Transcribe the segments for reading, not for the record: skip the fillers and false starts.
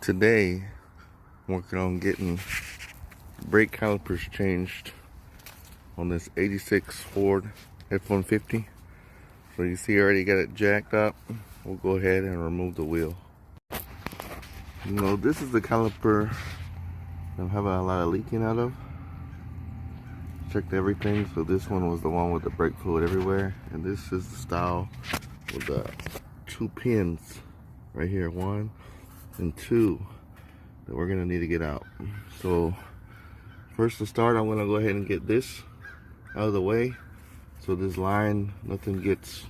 Today, I'm working on getting brake calipers changed on this 86 Ford F-150. So you see I already got it jacked up. We'll go ahead and remove the wheel. You know, this is the caliper I'm having a lot of leaking out of. Checked everything, so this one was the one with the brake fluid everywhere, and this is the style with the 2 pins right here, 1 and 2, that we're gonna need to get out. So first to start, I'm gonna go ahead and get this out of the way, so this line, nothing gets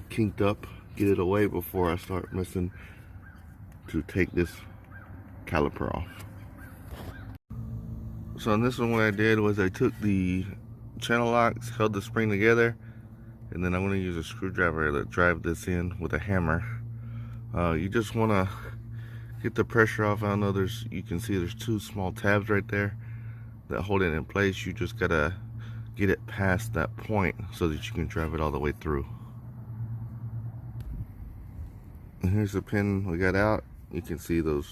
kinked up. Get it away before I start messing to take this caliper off. So on this one, what I did was I took the channel locks, held the spring together, and then I'm going to use a screwdriver to drive this in with a hammer. You just want to get the pressure off. I know you can see there's 2 small tabs right there that hold it in place. You just got to get it past that point so that you can drive it all the way through. And here's the pin we got out. You can see those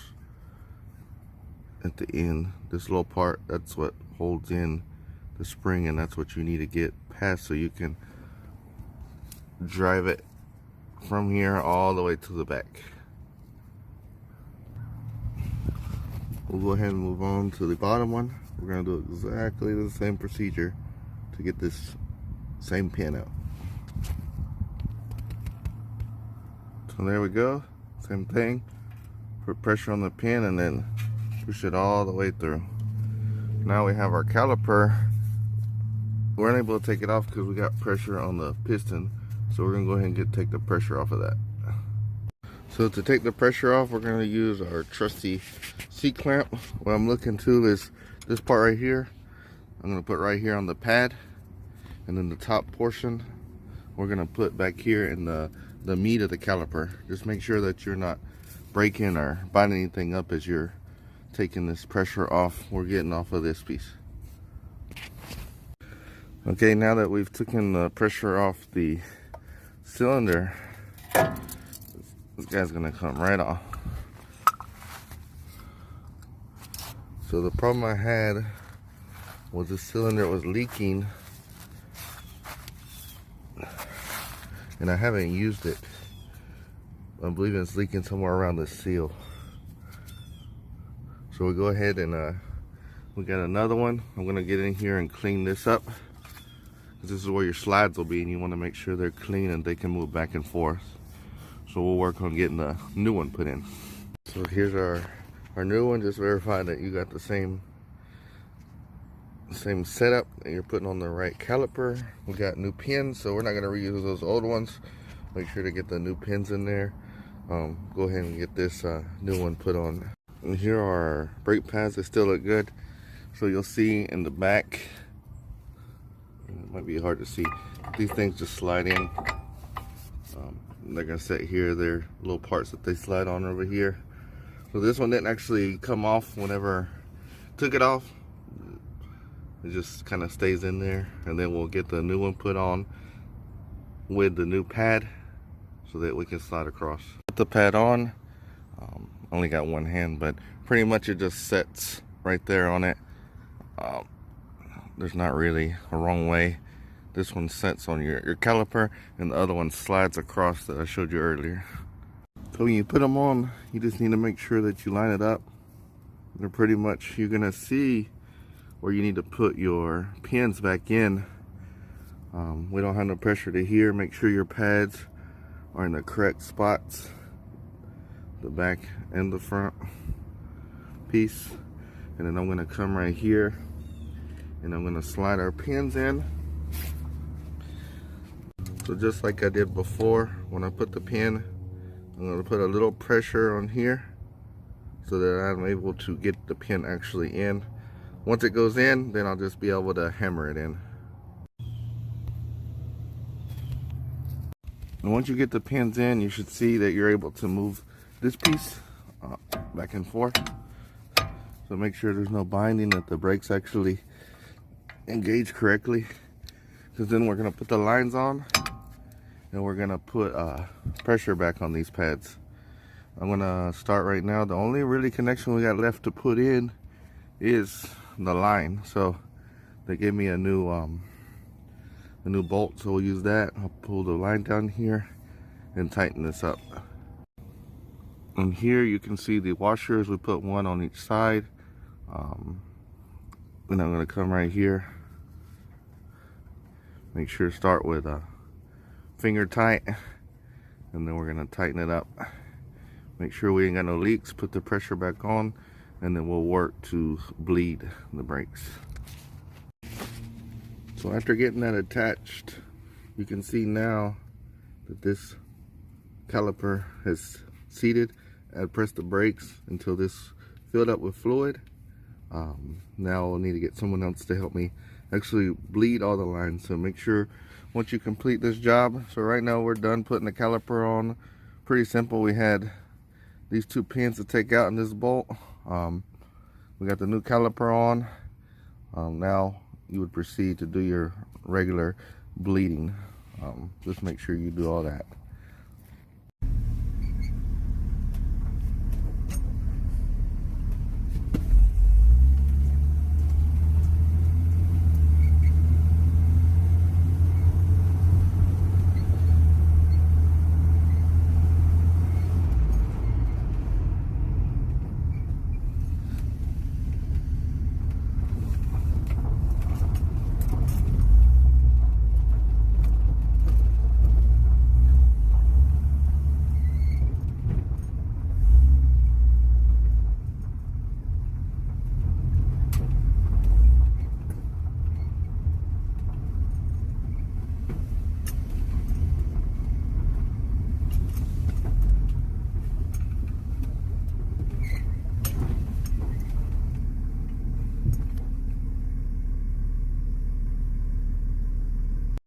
at the end. This little part, that's what holds in the spring, and that's what you need to get past so you can drive it from here all the way to the back. We'll go ahead and move on to the bottom one. We're going to do exactly the same procedure to get this same pin out. So there we go, same thing. Put pressure on the pin and then push it all the way through. Now we have our caliper. We weren't able to take it off because we got pressure on the piston, so we're gonna go ahead and take the pressure off of that. So to take the pressure off, we're gonna use our trusty C-clamp. What I'm looking to is this part right here. I'm gonna put right here on the pad, and then the top portion we're gonna put back here in the meat of the caliper. Just make sure that you're not breaking or binding anything up as you're taking this pressure off. We're getting off of this piece. Okay, now that we've taken the pressure off the cylinder, this guy's gonna come right off. So the problem I had was the cylinder was leaking, and I haven't used it. I believe it's leaking somewhere around the seal. So we'll go ahead and we got another one. I'm gonna get in here and clean this up, because this is where your slides will be, and you want to make sure they're clean and they can move back and forth. So we'll work on getting the new one put in. So here's our new one. Just verify that you got the same setup and you're putting on the right caliper. We got new pins, so we're not going to reuse those old ones. Make sure to get the new pins in there. Go ahead and get this new one put on. And here are our brake pads. They still look good. So you'll see in the back, it might be hard to see, these things just slide in. Like I said, here they're little parts that they slide on over here. So this one didn't actually come off whenever I took it off. It just kind of stays in there, and then we'll get the new one put on with the new pad so that we can slide across. Put the pad on. Only got one hand, but pretty much it just sets right there on it. There's not really a wrong way. This one sets on your caliper, and the other one slides across that I showed you earlier. So when you put them on, you just need to make sure that you line it up. They're pretty much, you're gonna see where you need to put your pins back in. We don't have no pressure to here. Make sure your pads are in the correct spots, the back and the front piece. And then I'm gonna come right here and I'm gonna slide our pins in. So just like I did before, when I put the pin, I'm gonna put a little pressure on here so that I'm able to get the pin actually in. Once it goes in, then I'll just be able to hammer it in. And once you get the pins in, you should see that you're able to move this piece back and forth. So make sure there's no binding, that the brakes actually engage correctly. Because then we're gonna put the lines on, and we're gonna put pressure back on these pads. I'm gonna start right now. The only really connection we got left to put in is the line. So they gave me a new bolt, so we'll use that. I'll pull the line down here and tighten this up. And here you can see the washers. We put one on each side. And I'm gonna come right here. Make sure to start with a finger tight, and then we're gonna tighten it up. Make sure we ain't got no leaks. Put the pressure back on, and then we'll work to bleed the brakes. So after getting that attached, you can see now that this caliper has seated. I pressed the brakes until this filled up with fluid. Now I'll need to get someone else to help me actually bleed all the lines. So make sure once you complete this job. So right now we're done putting the caliper on. Pretty simple. We had these two pins to take out in this bolt. We got the new caliper on. Now you would proceed to do your regular bleeding. Just make sure you do all that.